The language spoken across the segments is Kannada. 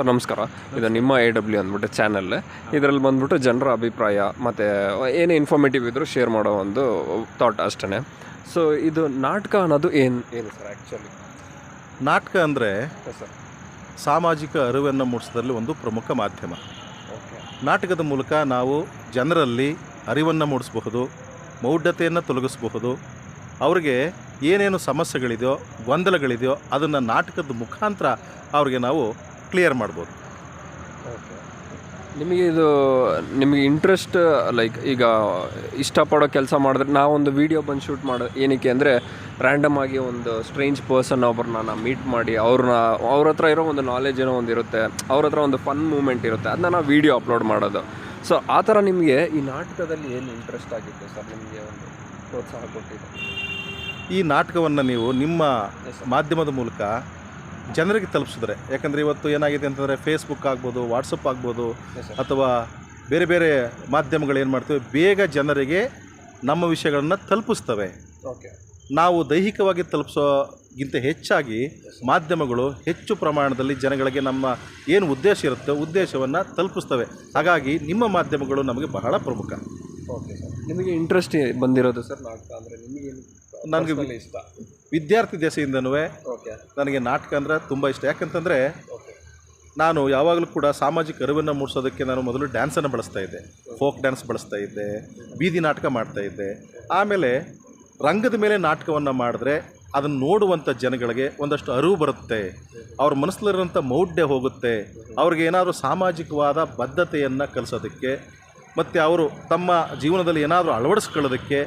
ಸರ್ ನಮಸ್ಕಾರ. ಇದು ನಿಮ್ಮ AW ಅಂದ್ಬಿಟ್ಟು ಚಾನಲ್. ಇದರಲ್ಲಿ ಬಂದ್ಬಿಟ್ಟು ಜನರ ಅಭಿಪ್ರಾಯ ಮತ್ತು ಏನೇ ಇನ್ಫಾರ್ಮೇಟಿವ್ ಇದ್ದರೂ ಶೇರ್ ಮಾಡೋ ಒಂದು ಥಾಟ್ ಅಷ್ಟೇ. ಸೊ ಇದು ನಾಟಕ ಅನ್ನೋದು ಏನು ಸರ್ ಆ್ಯಕ್ಚುಲಿ? ನಾಟಕ ಅಂದರೆ ಸರ್ ಸಾಮಾಜಿಕ ಅರಿವನ್ನು ಮೂಡಿಸೋದ್ರಲ್ಲಿ ಒಂದು ಪ್ರಮುಖ ಮಾಧ್ಯಮ. ಓಕೆ. ನಾಟಕದ ಮೂಲಕ ನಾವು ಜನರಲ್ಲಿ ಅರಿವನ್ನು ಮೂಡಿಸಬಹುದು, ಮೌಢ್ಯತೆಯನ್ನು ತೊಲಗಿಸಬಹುದು. ಅವ್ರಿಗೆ ಏನೇನು ಸಮಸ್ಯೆಗಳಿದೆಯೋ, ಗೊಂದಲಗಳಿದೆಯೋ ಅದನ್ನು ನಾಟಕದ ಮುಖಾಂತರ ಅವ್ರಿಗೆ ನಾವು ಕ್ಲಿಯರ್ ಮಾಡ್ಬೋದು. ಓಕೆ. ನಿಮಗೆ ಇಂಟ್ರೆಸ್ಟ್ ಲೈಕ್ ಈಗ ಇಷ್ಟಪಡೋ ಕೆಲಸ ಮಾಡಿದ್ರೆ ನಾವೊಂದು ವೀಡಿಯೋ ಬಂದು ಶೂಟ್ ಮಾಡೋ ಏನಕ್ಕೆ ಅಂದರೆ ರ್ಯಾಂಡಮ್ ಆಗಿ ಒಂದು ಸ್ಟ್ರೇಂಜ್ ಪರ್ಸನ್ ಒಬ್ಬರನ್ನ ಮೀಟ್ ಮಾಡಿ ಅವ್ರ ಹತ್ರ ಇರೋ ಒಂದು ನಾಲೆಜ್ ಏನೋ ಒಂದು ಇರುತ್ತೆ, ಅವ್ರ ಹತ್ರ ಒಂದು ಫನ್ ಮೂಮೆಂಟ್ ಇರುತ್ತೆ, ಅದನ್ನ ನಾವು ವೀಡಿಯೋ ಅಪ್ಲೋಡ್ ಮಾಡೋದು. ಸೊ ಆ ಥರ ನಿಮಗೆ ಈ ನಾಟಕದಲ್ಲಿ ಏನು ಇಂಟ್ರೆಸ್ಟ್ ಆಗಿತ್ತು ಸರ್? ನಿಮಗೆ ಒಂದು ಪ್ರೋತ್ಸಾಹ ಕೊಟ್ಟಿದೆ ಈ ನಾಟಕವನ್ನು ನೀವು ನಿಮ್ಮ ಮಾಧ್ಯಮದ ಮೂಲಕ ಜನರಿಗೆ ತಲುಪಿಸಿದ್ರೆ, ಯಾಕಂದರೆ ಇವತ್ತು ಏನಾಗಿದೆ ಅಂತಂದರೆ ಫೇಸ್ಬುಕ್ ಆಗ್ಬೋದು, ವಾಟ್ಸಪ್ ಆಗ್ಬೋದು, ಅಥವಾ ಬೇರೆ ಬೇರೆ ಮಾಧ್ಯಮಗಳು ಏನು ಮಾಡ್ತವೆ, ಬೇಗ ಜನರಿಗೆ ನಮ್ಮ ವಿಷಯಗಳನ್ನು ತಲುಪಿಸ್ತವೆ. ಓಕೆ. ನಾವು ದೈಹಿಕವಾಗಿ ತಲುಪಿಸೋಗಿಂತ ಹೆಚ್ಚಾಗಿ ಮಾಧ್ಯಮಗಳು ಹೆಚ್ಚು ಪ್ರಮಾಣದಲ್ಲಿ ಜನಗಳಿಗೆ ನಮ್ಮ ಏನು ಉದ್ದೇಶ ಇರುತ್ತೋ ಉದ್ದೇಶವನ್ನು ತಲುಪಿಸ್ತವೆ. ಹಾಗಾಗಿ ನಿಮ್ಮ ಮಾಧ್ಯಮಗಳು ನಮಗೆ ಬಹಳ ಪ್ರಮುಖ. Okay sir. ನಿಮಗೆ ಇಂಟ್ರೆಸ್ಟ್ ಬಂದಿರೋದು ಸರ್ ನಾಟಕ ಅಂದರೆ ನಿಮಗೆ? ನನಗೆ ಇಷ್ಟ ವಿದ್ಯಾರ್ಥಿ ದೆಸೆಯಿಂದನೂ ಓಕೆ ನನಗೆ ನಾಟಕ ಅಂದರೆ ತುಂಬ ಇಷ್ಟ. ಯಾಕಂತಂದರೆ ಓಕೆ ನಾನು ಯಾವಾಗಲೂ ಕೂಡ ಸಾಮಾಜಿಕ ಅರಿವನ್ನು ಮೂಡಿಸೋದಕ್ಕೆ ನಾನು ಮೊದಲು ಡ್ಯಾನ್ಸನ್ನು ಬಳಸ್ತಾ ಇದ್ದೆ, ಫೋಕ್ ಡ್ಯಾನ್ಸ್ ಬಳಸ್ತಾ ಇದ್ದೆ, ಬೀದಿ ನಾಟಕ ಮಾಡ್ತಾ ಇದ್ದೆ. ಆಮೇಲೆ ರಂಗದ ಮೇಲೆ ನಾಟಕವನ್ನು ಮಾಡಿದ್ರೆ ಅದನ್ನು ನೋಡುವಂಥ ಜನಗಳಿಗೆ ಒಂದಷ್ಟು ಅರಿವು ಬರುತ್ತೆ, ಅವ್ರ ಮನಸ್ಸಲ್ಲಿರೋಂಥ ಮೌಢ್ಯ ಹೋಗುತ್ತೆ, ಅವ್ರಿಗೆ ಏನಾದರೂ ಸಾಮಾಜಿಕವಾದ ಬದ್ಧತೆಯನ್ನು ಕಲಿಸೋದಕ್ಕೆ ಮತ್ತು ಅವರು ತಮ್ಮ ಜೀವನದಲ್ಲಿ ಏನಾದರೂ ಅಳವಡಿಸ್ಕೊಳ್ಳೋದಕ್ಕೆ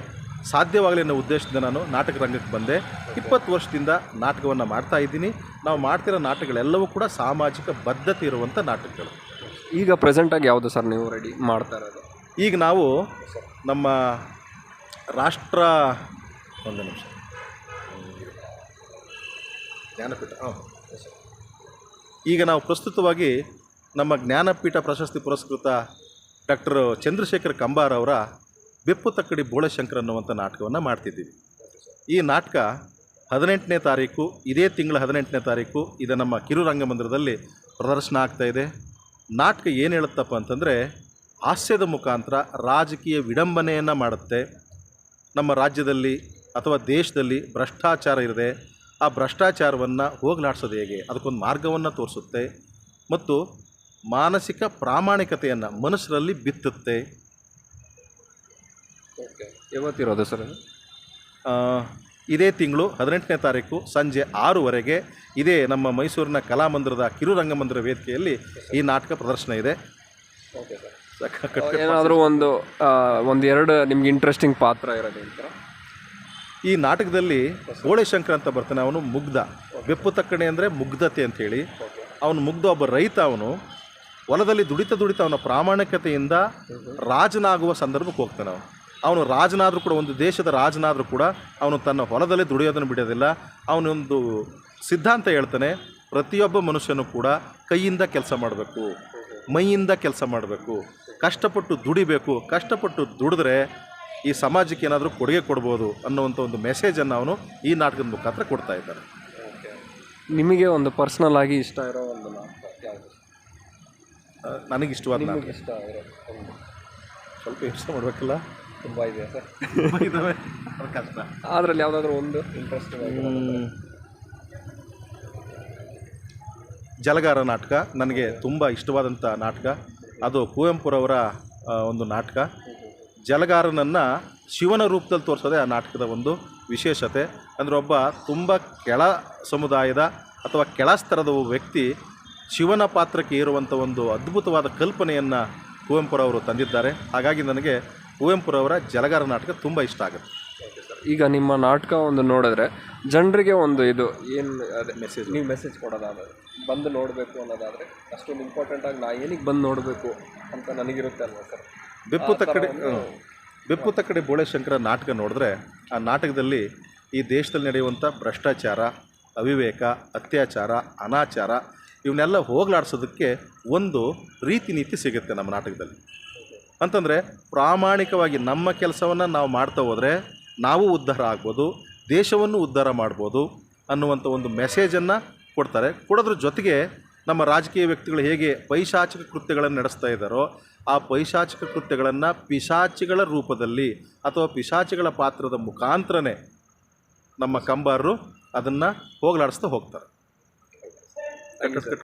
ಸಾಧ್ಯವಾಗಲಿ ಅನ್ನೋ ಉದ್ದೇಶದಿಂದ ನಾನು ನಾಟಕ ರಂಗಕ್ಕೆ ಬಂದೆ. 20 ವರ್ಷದಿಂದ ನಾಟಕವನ್ನು ಮಾಡ್ತಾ ಇದ್ದೀನಿ. ನಾವು ಮಾಡ್ತಿರೋ ನಾಟಕಗಳೆಲ್ಲವೂ ಕೂಡ ಸಾಮಾಜಿಕ ಬದ್ಧತೆ ಇರುವಂಥ ನಾಟಕಗಳು. ಈಗ ಪ್ರೆಸೆಂಟಾಗಿ ಯಾವುದು ಸರ್ ನೀವು ರೆಡಿ ಮಾಡ್ತಾ ಇರೋದು? ಈಗ ನಾವು ನಮ್ಮ ರಾಷ್ಟ್ರ ಒಂದು ನಿಮಿಷ ಜ್ಞಾನಪೀಠ ಈಗ ನಾವು ಪ್ರಸ್ತುತವಾಗಿ ನಮ್ಮ ಜ್ಞಾನಪೀಠ ಪ್ರಶಸ್ತಿ ಪುರಸ್ಕೃತ ಡಾಕ್ಟರ್ ಚಂದ್ರಶೇಖರ್ ಕಂಬಾರ್ ಅವರ ಬೆಪ್ಪು ತಕ್ಕಡಿ ಬೋಳಶಂಕರ್ ಅನ್ನುವಂಥ ನಾಟಕವನ್ನು ಮಾಡ್ತಿದ್ದೀವಿ. ಈ ನಾಟಕ 18ನೇ ತಾರೀಕು, ಇದೇ ತಿಂಗಳ 18ನೇ ತಾರೀಕು ಇದು ನಮ್ಮ ಕಿರುರಂಗಮಂದಿರದಲ್ಲಿ ಪ್ರದರ್ಶನ ಆಗ್ತಾಯಿದೆ. ನಾಟಕ ಏನು ಹೇಳುತ್ತಪ್ಪ ಅಂತಂದರೆ, ಹಾಸ್ಯದ ಮುಖಾಂತರ ರಾಜಕೀಯ ವಿಡಂಬನೆಯನ್ನು ಮಾಡುತ್ತೆ. ನಮ್ಮ ರಾಜ್ಯದಲ್ಲಿ ಅಥವಾ ದೇಶದಲ್ಲಿ ಭ್ರಷ್ಟಾಚಾರ ಇರದೆ ಆ ಭ್ರಷ್ಟಾಚಾರವನ್ನು ಹೋಗಲಾಡಿಸೋದು ಹೇಗೆ, ಅದಕ್ಕೊಂದು ಮಾರ್ಗವನ್ನು ತೋರಿಸುತ್ತೆ ಮತ್ತು ಮಾನಸಿಕ ಪ್ರಾಮಾಣಿಕತೆಯನ್ನು ಮನುಷ್ಯರಲ್ಲಿ ಬಿತ್ತುತ್ತೆ. ಓಕೆ. ಯಾವತ್ತಿರೋದು ಸರ್? ಇದೇ ತಿಂಗಳು 18ನೇ ತಾರೀಕು ಸಂಜೆ 6:00ವರೆಗೆ ಇದೇ ನಮ್ಮ ಮೈಸೂರಿನ ಕಲಾಮಂದಿರದ ಕಿರುರಂಗಮಂದಿರ ವೇದಿಕೆಯಲ್ಲಿ ಈ ನಾಟಕ ಪ್ರದರ್ಶನ ಇದೆ. Okay sir. ಏನಾದರೂ ಒಂದೆರಡು ನಿಮ್ಗೆ ಇಂಟ್ರೆಸ್ಟಿಂಗ್ ಪಾತ್ರ ಇರೋದು ಅಂತ ಈ ನಾಟಕದಲ್ಲಿ ಬೋಳಶಂಕರ್ ಅಂತ ಬರ್ತಾನೆ. ಅವನು ಮುಗ್ಧ, ಬೆಪ್ಪು ತಕ್ಕಣೆ ಅಂದರೆ ಮುಗ್ಧತೆ ಅಂಥೇಳಿ. ಅವನು ಮುಗ್ಧ, ಒಬ್ಬ ರೈತ. ಅವನು ಹೊಲದಲ್ಲಿ ದುಡಿತ ಅವನ ಪ್ರಾಮಾಣಿಕತೆಯಿಂದ ರಾಜನಾಗುವ ಸಂದರ್ಭಕ್ಕೆ ಹೋಗ್ತಾನೆ. ಅವನು ರಾಜನಾದರೂ ಕೂಡ, ಒಂದು ದೇಶದ ರಾಜನಾದರೂ ಕೂಡ ಅವನು ತನ್ನ ಹೊಲದಲ್ಲಿ ದುಡಿಯೋದನ್ನು ಬಿಡೋದಿಲ್ಲ. ಅವನೊಂದು ಸಿದ್ಧಾಂತ ಹೇಳ್ತಾನೆ, ಪ್ರತಿಯೊಬ್ಬ ಮನುಷ್ಯನೂ ಕೂಡ ಕೈಯಿಂದ ಕೆಲಸ ಮಾಡಬೇಕು, ಮೈಯಿಂದ ಕೆಲಸ ಮಾಡಬೇಕು, ಕಷ್ಟಪಟ್ಟು ದುಡಿಬೇಕು, ಕಷ್ಟಪಟ್ಟು ದುಡಿದ್ರೆ ಈ ಸಮಾಜಕ್ಕೆ ಏನಾದರೂ ಕೊಡುಗೆ ಕೊಡ್ಬೋದು ಅನ್ನುವಂಥ ಒಂದು ಮೆಸೇಜನ್ನು ಅವನು ಈ ನಾಟಕದ ಮುಖಾಂತರ ಕೊಡ್ತಾ ಇದ್ದಾನೆ. ನಿಮಗೆ ಒಂದು ಪರ್ಸ್ನಲ್ ಆಗಿ ಇಷ್ಟ ಇರೋ ಒಂದು ನಾಟಕ ಯಾವುದು? ನನಗಿಷ್ಟವಾದ ನಾಟಕ ಇಷ್ಟ ಇರೋ ಸ್ವಲ್ಪ ಯೋಚನೆ ಮಾಡಬೇಕಲ್ಲ, ತುಂಬ ಇದೆಯಾ ಸರ್? ಇದ್ದಾವೆ, ಕಷ್ಟ. ಅದರಲ್ಲಿ ಯಾವುದಾದ್ರೂ ಒಂದು ಇಂಟ್ರೆಸ್ಟಿಂಗ್ ಜಲಗಾರ ನಾಟಕ ನನಗೆ ತುಂಬ ಇಷ್ಟವಾದಂಥ ನಾಟಕ. ಅದು ಕುವೆಂಪುರವರ ಒಂದು ನಾಟಕ. ಜಲಗಾರನನ್ನು ಶಿವನ ರೂಪದಲ್ಲಿ ತೋರಿಸೋದೇ ಆ ನಾಟಕದ ಒಂದು ವಿಶೇಷತೆ. ಅಂದರೆ ಒಬ್ಬ ತುಂಬ ಕೆಳ ಸಮುದಾಯದ ಅಥವಾ ಕೆಳ ಸ್ತರದ ವ್ಯಕ್ತಿ ಶಿವನ ಪಾತ್ರಕ್ಕೆ ಇರುವಂಥ ಒಂದು ಅದ್ಭುತವಾದ ಕಲ್ಪನೆಯನ್ನು ಕುವೆಂಪುರವರು ತಂದಿದ್ದಾರೆ. ಹಾಗಾಗಿ ನನಗೆ ಕುವೆಂಪುರವರ ಜಲಗಾರ ನಾಟಕ ತುಂಬ ಇಷ್ಟ ಆಗುತ್ತೆ. ಈಗ ನಿಮ್ಮ ನಾಟಕ ಒಂದು ನೋಡಿದ್ರೆ ಜನರಿಗೆ ಒಂದು ಇದು ಏನು ಅದೇ ಮೆಸೇಜ್, ನೀವು ಮೆಸೇಜ್ ಕೊಡೋದಾದರೆ, ಬಂದು ನೋಡಬೇಕು ಅನ್ನೋದಾದರೆ ಅಷ್ಟೊಂದು ಇಂಪಾರ್ಟೆಂಟಾಗಿ ನಾ ಏನಕ್ಕೆ ಬಂದು ನೋಡಬೇಕು ಅಂತ ನನಗಿರುತ್ತೆ ಅಲ್ವಾ ಸರ್? ಬೆಪ್ಪು ತಕ್ಕಡಿ ಬೋಳಶಂಕರ ನಾಟಕ ನೋಡಿದ್ರೆ ಆ ನಾಟಕದಲ್ಲಿ ಈ ದೇಶದಲ್ಲಿ ನಡೆಯುವಂಥ ಭ್ರಷ್ಟಾಚಾರ, ಅವಿವೇಕ, ಅತ್ಯಾಚಾರ, ಅನಾಚಾರ ಇವನ್ನೆಲ್ಲ ಹೋಗಲಾಡಿಸೋದಕ್ಕೆ ಒಂದು ರೀತಿ ನೀತಿ ಸಿಗುತ್ತೆ ನಮ್ಮ ನಾಟಕದಲ್ಲಿ. ಅಂತಂದರೆ ಪ್ರಾಮಾಣಿಕವಾಗಿ ನಮ್ಮ ಕೆಲಸವನ್ನು ನಾವು ಮಾಡ್ತಾ ಹೋದರೆ ನಾವು ಉದ್ಧಾರ ಆಗ್ಬೋದು, ದೇಶವನ್ನು ಉದ್ಧಾರ ಮಾಡ್ಬೋದು ಅನ್ನುವಂಥ ಒಂದು ಮೆಸೇಜನ್ನು ಕೊಡ್ತಾರೆ. ಕೊಡೋದ್ರ ಜೊತೆಗೆ ನಮ್ಮ ರಾಜಕೀಯ ವ್ಯಕ್ತಿಗಳು ಹೇಗೆ ಪೈಶಾಚಿಕ ಕೃತ್ಯಗಳನ್ನು ನಡೆಸ್ತಾ ಇದ್ದಾರೋ ಆ ಪೈಶಾಚಿಕ ಕೃತ್ಯಗಳನ್ನು ಪಿಶಾಚಿಗಳ ರೂಪದಲ್ಲಿ ಅಥವಾ ಪಿಶಾಚಿಗಳ ಪಾತ್ರದ ಮುಖಾಂತರನೇ ನಮ್ಮ ಕಂಬಾರರು ಅದನ್ನು ಹೋಗಲಾಡಿಸ್ತಾ ಹೋಗ್ತಾರೆ.